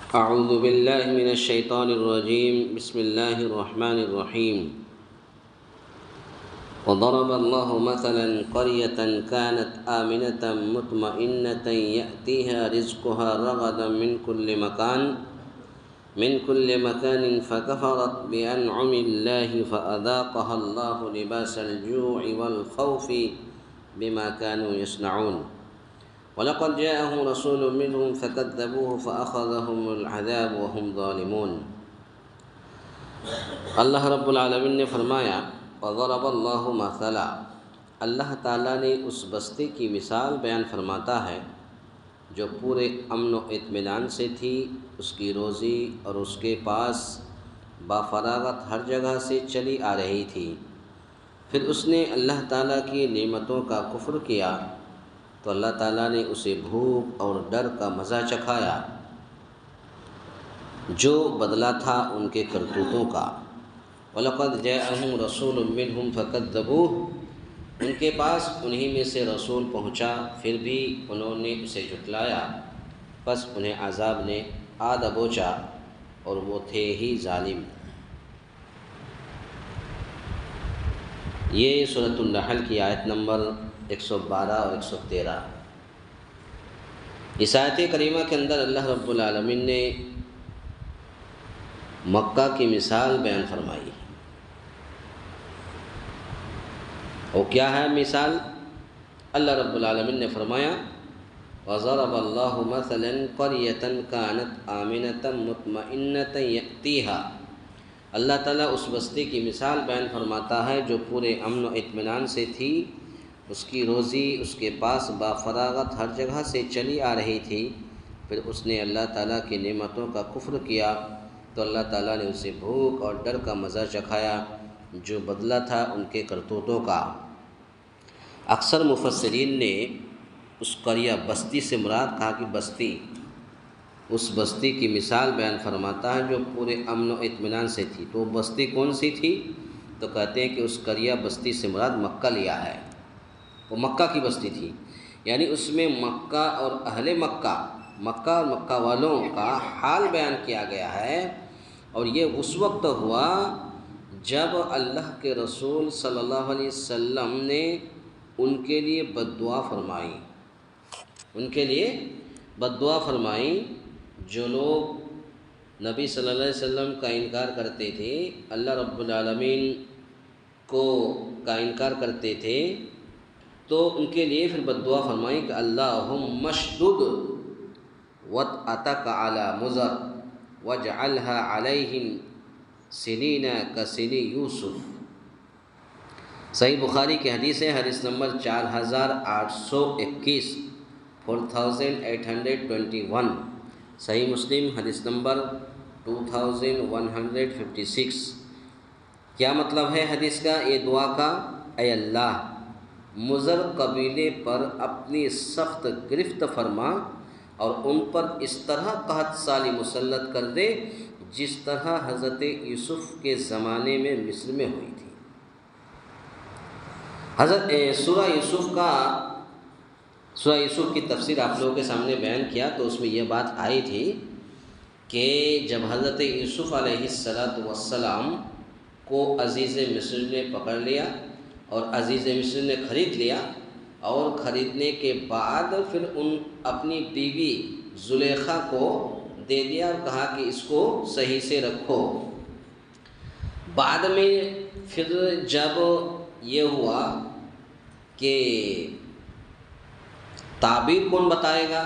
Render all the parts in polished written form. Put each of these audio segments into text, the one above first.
أعوذ بالله من الشيطان الرجيم. بسم الله الرحمن الرحيم. وضرب الله مثلا قرية كانت آمنة مطمئنة يأتيها رزقها رغدا من كل مكان فكفرت بأنعم الله فأذاقها الله لباس الجوع والخوف بما كانوا يصنعون. وَلَقَدْ جَاءَهُمْ رَسُولٌ مِّنْهُمْ فَكَذَّبُوهُ فَأَخَذَهُمُ الْعَذَابُ وَهُمْ ظَالِمُونَ۔ اللہ رب العالمین نے فرمایا وَضَرَبَ اللَّهُ مَثَلًا، اللہ تعالیٰ نے اس بستی کی مثال بیان فرماتا ہے جو پورے امن و اطمینان سے تھی، اس کی روزی اور اس کے پاس بافراغت ہر جگہ سے چلی آ رہی تھی، پھر اس نے اللہ تعالیٰ کی نعمتوں کا کفر کیا تو اللہ تعالیٰ نے اسے بھوک اور ڈر کا مزہ چکھایا جو بدلہ تھا ان کے کرتوتوں کا۔ وَلَقَدْ جَاءَهُمْ رَسُولٌ مِّنْهُمْ فَكَذَّبُوهُ، ان کے پاس انہی میں سے رسول پہنچا پھر بھی انہوں نے اسے جھٹلایا، پس انہیں عذاب نے آ دبوچا اور وہ تھے ہی ظالم۔ یہ سورۃ النحل کی آیت نمبر 112 اور 113۔ اس آیت کریمہ کے اندر اللہ رب العالمین نے مکہ کی مثال بیان فرمائی، اور کیا ہے مثال؟ اللہ رب العالمین نے فرمایا وَضَرَبَ اللَّهُ مَثَلًا قَرْيَةً كَانَتْ آمِنَةً مُطْمَئِنَّةً يَأْتِيهَا، اللہ تعالیٰ اس بستی کی مثال بیان فرماتا ہے جو پورے امن و اطمینان سے تھی، اس کی روزی اس کے پاس بافراغت ہر جگہ سے چلی آ رہی تھی، پھر اس نے اللہ تعالیٰ کی نعمتوں کا کفر کیا تو اللہ تعالیٰ نے اسے بھوک اور ڈر کا مزہ چکھایا جو بدلہ تھا ان کے کرتوتوں کا۔ اکثر مفسرین نے اس قریہ بستی سے مراد کہا کہ بستی، اس بستی کی مثال بیان فرماتا ہے جو پورے امن و اطمینان سے تھی، تو وہ بستی کون سی تھی؟ تو کہتے ہیں کہ اس قریہ بستی سے مراد مکہ لیا ہے، وہ مکہ کی بستی تھی، یعنی اس میں مکہ اور اہل مکہ، مکہ اور مکہ والوں کا حال بیان کیا گیا ہے، اور یہ اس وقت ہوا جب اللہ کے رسول صلی اللہ علیہ وسلم نے ان کے لیے بد دعا فرمائی، ان کے لیے بد دعا فرمائی۔ جو لوگ نبی صلی اللہ علیہ وسلم کا انکار کرتے تھے، اللہ رب العالمین کا انکار کرتے تھے، تو ان کے لیے پھر بد دعا فرمائی کہ اللہم اشدد وطأتک علی مضر واجعلها علیہم سنین کسنی یوسف۔ صحیح بخاری کی حدیث ہے، حدیث نمبر 4821، 4821۔ صحیح مسلم حدیث نمبر 2156۔ کیا مطلب ہے حدیث کا، یہ دعا کا؟ اے اللہ، مضر قبیلے پر اپنی سخت گرفت فرما اور ان پر اس طرح قحط سالی مسلط کر دے جس طرح حضرت یوسف کے زمانے میں مصر میں ہوئی تھی۔ سورہ یوسف کی تفسیر آپ لوگوں کے سامنے بیان کیا تو اس میں یہ بات آئی تھی کہ جب حضرت یوسف علیہ السلام کو عزیز مصر نے پکڑ لیا اور عزیز مصر نے خرید لیا، اور خریدنے کے بعد پھر اپنی بیوی زلیخا کو دے دیا اور کہا کہ اس کو صحیح سے رکھو۔ بعد میں پھر جب یہ ہوا کہ تعبیر کون بتائے گا،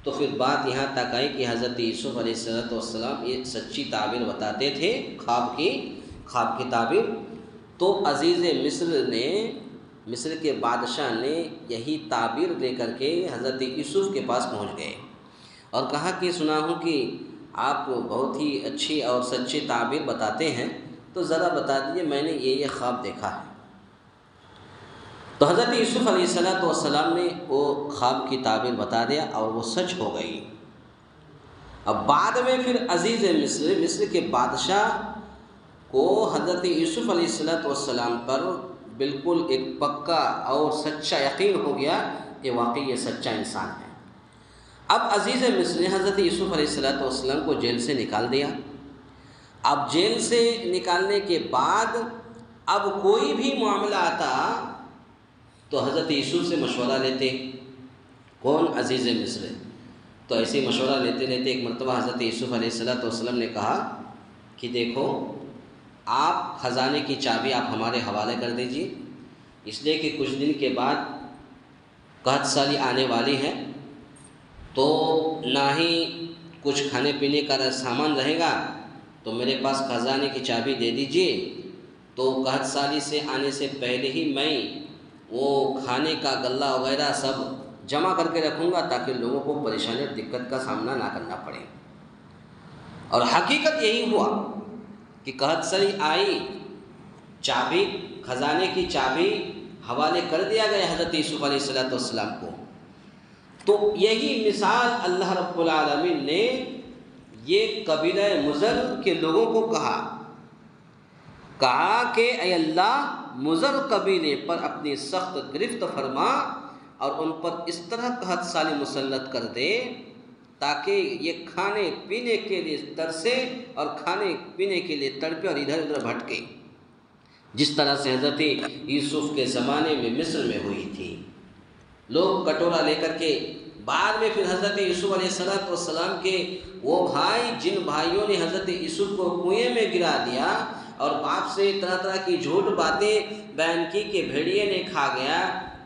تو پھر بات یہاں تک آئی کہ حضرت یوسف علیہ السلام یہ سچی تعبیر بتاتے تھے، خواب کی تعبیر۔ تو عزیز مصر کے بادشاہ نے یہی تعبیر لے کر کے حضرت یوسف کے پاس پہنچ گئے اور کہا کہ سنا ہوں کہ آپ بہت ہی اچھی اور سچی تعبیر بتاتے ہیں، تو ذرا بتا دیجیے، میں نے یہ خواب دیکھا ہے۔ تو حضرت یوسف علیہ السلام نے وہ خواب کی تعبیر بتا دیا اور وہ سچ ہو گئی۔ اب بعد میں پھر عزیز مصر کے بادشاہ کو حضرت یوسف علیہ السلام پر بالکل ایک پکا اور سچا یقین ہو گیا کہ واقعی یہ سچا انسان ہے۔ اب عزیز مصر نے حضرت یوسف علیہ السلام کو جیل سے نکال دیا۔ اب جیل سے نکالنے کے بعد اب کوئی بھی معاملہ آتا تو حضرت یوسف سے مشورہ لیتے، کون؟ عزیز مصر۔ تو ایسے مشورہ لیتے لیتے ایک مرتبہ حضرت یوسف علیہ السلام نے کہا کہ دیکھو، آپ خزانے کی چابی آپ ہمارے حوالے کر دیجیے، اس لیے کہ کچھ دن کے بعد قحط سالی آنے والی ہے، تو نہ ہی کچھ کھانے پینے کا سامان رہے گا، تو میرے پاس خزانے کی چابی دے دیجیے، تو قحط سالی سے آنے سے پہلے ہی میں وہ کھانے کا غلہ وغیرہ سب جمع کر کے رکھوں گا تاکہ لوگوں کو پریشانی اور دقت کا سامنا نہ کرنا پڑے۔ اور حقیقت یہی ہوا کہ قحط سالی آئی، چابی، خزانے کی چابی حوالے کر دیا گیا حضرت یوسف علیہ السلام کو۔ تو یہی مثال اللہ رب العالمین نے یہ قبیلہ مضر کے لوگوں کو کہا کہ اے اللہ، مضر قبیلے پر اپنی سخت گرفت فرما اور ان پر اس طرح قحط سالی مسلط کر دے تاکہ یہ کھانے پینے کے لیے ترسے اور کھانے پینے کے لیے تڑپے اور ادھر ادھر بھٹکے، جس طرح سے حضرت یوسف کے زمانے میں مصر میں ہوئی تھی۔ لوگ کٹورا لے کر کے بعد میں پھر حضرت یوسف علیہ السلام کے وہ بھائی جن بھائیوں نے حضرت یوسف کو کنویں میں گرا دیا اور باپ سے طرح طرح کی جھوٹ باتیں بیان کی کہ بھیڑیے نے کھا گیا،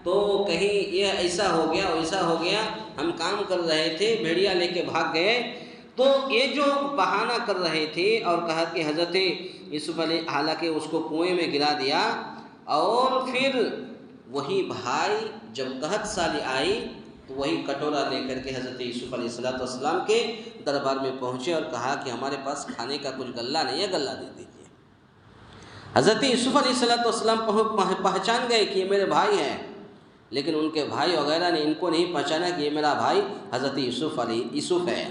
تو کہیں یہ ایسا ہو گیا ویسا ہو گیا، ہم کام کر رہے تھے بھیڑیا لے کے بھاگ گئے، تو یہ جو بہانہ کر رہے تھے اور کہا کہ حضرت یوسف علیہ، حالانکہ اس کو کنویں میں گرا دیا، اور پھر وہی بھائی جب قحط سالی آئی تو وہی کٹورا لے کر کے حضرت یوسف علیہ السلام کے دربار میں پہنچے اور کہا کہ ہمارے پاس کھانے کا کچھ غلہ نہیں ہے، غلہ دے دیجیے۔ حضرت یوسف علیہ السلام پہچان گئے کہ یہ میرے بھائی ہیں، لیکن ان کے بھائی وغیرہ نے ان کو نہیں پہچانا کہ یہ میرا بھائی حضرت یوسف ہے۔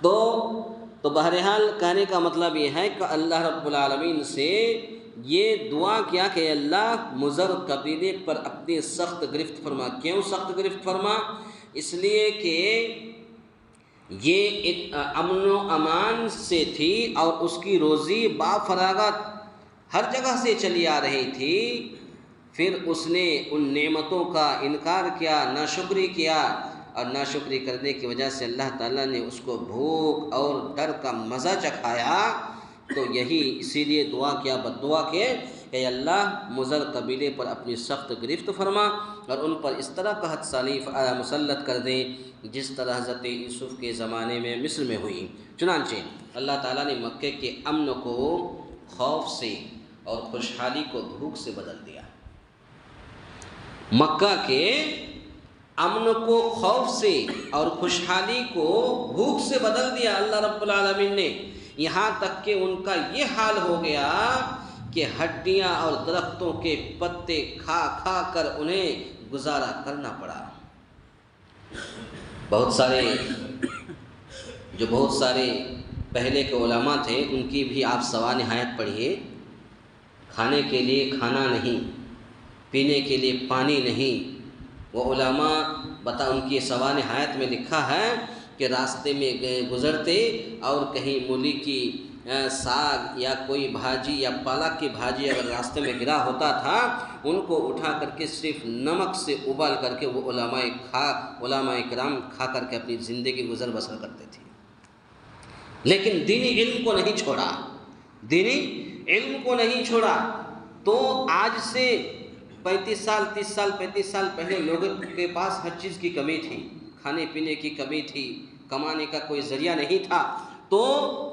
تو بہرحال کہنے کا مطلب یہ ہے کہ اللہ رب العالمین سے یہ دعا کیا کہ اللہ، مضر قبیلے پر اپنی سخت گرفت فرما۔ کیوں سخت گرفت فرما؟ اس لیے کہ یہ امن و امان سے تھی اور اس کی روزی بافراغت ہر جگہ سے چلی آ رہی تھی، پھر اس نے ان نعمتوں کا انکار کیا، ناشکری کیا، اور ناشکری کرنے کی وجہ سے اللہ تعالیٰ نے اس کو بھوک اور ڈر کا مزہ چکھایا۔ تو یہی اسی لیے دعا کیا، بد دعا کہ اے اللہ، مضر قبیلے پر اپنی سخت گرفت فرما اور ان پر اس طرح قحط سالی مسلط کر دیں جس طرح حضرت یوسف کے زمانے میں مصر میں ہوئی۔ چنانچہ اللہ تعالیٰ نے مکے کے امن کو خوف سے اور خوشحالی کو بھوک سے بدل دیا۔ مکہ کے امن کو خوف سے اور خوشحالی کو بھوک سے بدل دیا اللہ رب العالمین نے، یہاں تک کہ ان کا یہ حال ہو گیا کہ ہڈیاں اور درختوں کے پتے کھا کھا کر انہیں گزارا کرنا پڑا۔ بہت سارے پہلے کے علماء تھے، ان کی بھی آپ سوا نہایت پڑھیے۔ کھانے کے لیے کھانا نہیں، پینے کے لیے پانی نہیں، وہ علماء ان کی سوا نہایت میں لکھا ہے کہ راستے میں گزرتے اور کہیں مولی کی ساگ یا کوئی بھاجی یا پالک کی بھاجی اگر راستے میں گرا ہوتا تھا، ان کو اٹھا کر کے صرف نمک سے ابال کر کے وہ علماء کرام کھا کر کے اپنی زندگی گزر بسر کرتے تھے، لیکن دینی علم کو نہیں چھوڑا، دینی علم کو نہیں چھوڑا۔ تو آج سے 35 سال 30 سال 35 سال پہلے لوگوں کے پاس ہر چیز کی کمی تھی، کھانے پینے کی کمی تھی، کمانے کا کوئی ذریعہ نہیں تھا، تو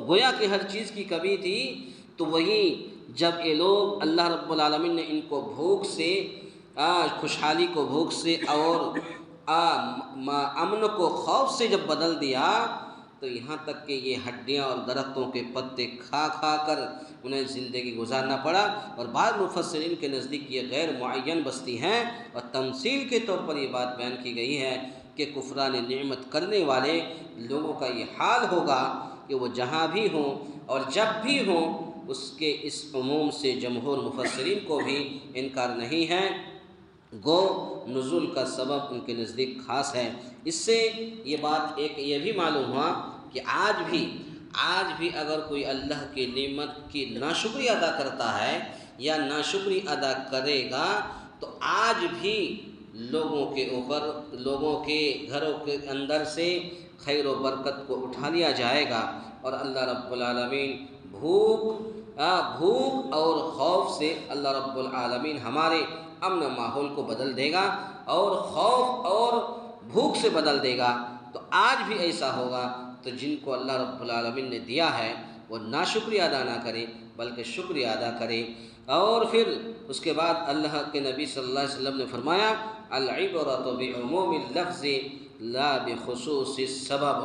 گویا کہ ہر چیز کی کمی تھی۔ تو وہی جب یہ لوگ اللہ رب العالمین نے ان کو بھوک سے، خوشحالی کو بھوک سے اور امن کو خوف سے جب بدل دیا، تو یہاں تک کہ یہ ہڈیاں اور درختوں کے پتے کھا کھا کر انہیں زندگی گزارنا پڑا۔ اور بعض مفسرین کے نزدیک یہ غیر معین بستی ہیں اور تمثیل کے طور پر یہ بات بیان کی گئی ہے کہ کفران نعمت کرنے والے لوگوں کا یہ حال ہوگا کہ وہ جہاں بھی ہوں اور جب بھی ہوں، اس کے اس عموم سے جمہور مفسرین کو بھی انکار نہیں ہے۔ گو نزول کا سبب ان کے نزدیک خاص ہے۔ اس سے یہ بات ایک یہ بھی معلوم ہوا کہ آج بھی اگر کوئی اللہ کی نعمت کی ناشکری ادا کرتا ہے یا ناشکری ادا کرے گا تو آج بھی لوگوں کے اوپر، لوگوں کے گھروں کے اندر سے خیر و برکت کو اٹھا لیا جائے گا، اور اللہ رب العالمین بھوک اور خوف سے اللہ رب العالمین ہمارے امن ماحول کو بدل دے گا اور خوف اور بھوک سے بدل دے گا۔ تو آج بھی ایسا ہوگا، تو جن کو اللہ رب العالمین نے دیا ہے وہ ناشکری ادا نہ کرے بلکہ شکریہ ادا کرے۔ اور پھر اس کے بعد اللہ کے نبی صلی اللہ علیہ وسلم نے فرمایا العبرۃ بعموم اللفظ لا بخصوص السبب۔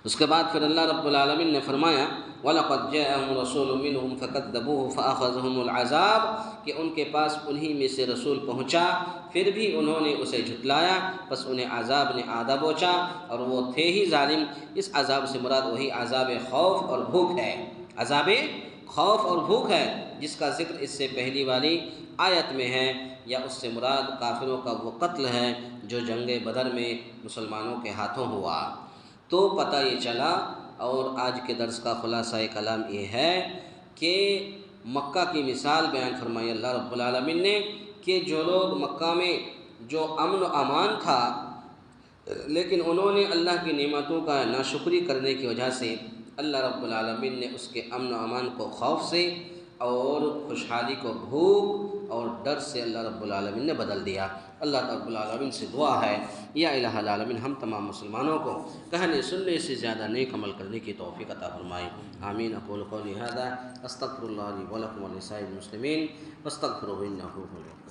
اس کے بعد پھر اللہ رب العالمین نے فرمایا وَلَقَدْ جَاءَهُمْ رَسُولٌ مِّنْهُمْ فَكَذَّبُوهُ فَأَخَذَهُمُ الْعَذَابُ، کہ ان کے پاس انہی میں سے رسول پہنچا پھر بھی انہوں نے اسے جھٹلایا، پس انہیں عذاب نے آدھا بوچا اور وہ تھے ہی ظالم۔ اس عذاب سے مراد وہی عذاب خوف اور بھوک ہے، عذاب خوف اور بھوک ہے جس کا ذکر اس سے پہلی والی آیت میں ہے، یا اس سے مراد کافروں کا وہ قتل ہے جو جنگ بدر میں مسلمانوں کے ہاتھوں ہوا۔ تو پتہ یہ چلا، اور آج کے درس کا خلاصہ کلام یہ ہے کہ مکہ کی مثال بیان فرمائی اللہ رب العالمین نے کہ جو لوگ مکہ میں جو امن و امان تھا لیکن انہوں نے اللہ کی نعمتوں کا ناشکری کرنے کی وجہ سے اللہ رب العالمین نے اس کے امن و امان کو خوف سے اور خوشحالی کو بھوک اور ڈر سے اللہ رب العالمین نے بدل دیا۔ اللہ رب العالمین سے دعا ہے یا الہ العالمین ہم تمام مسلمانوں کو کہنے سننے سے زیادہ نیک عمل کرنے کی توفیق عطا فرمائے، آمین۔ اقول قولی ھذا استغفر اللہ لی ولکم ولسائر المسلمین فاستغفروہ انہ ھو الغفور الرحیم۔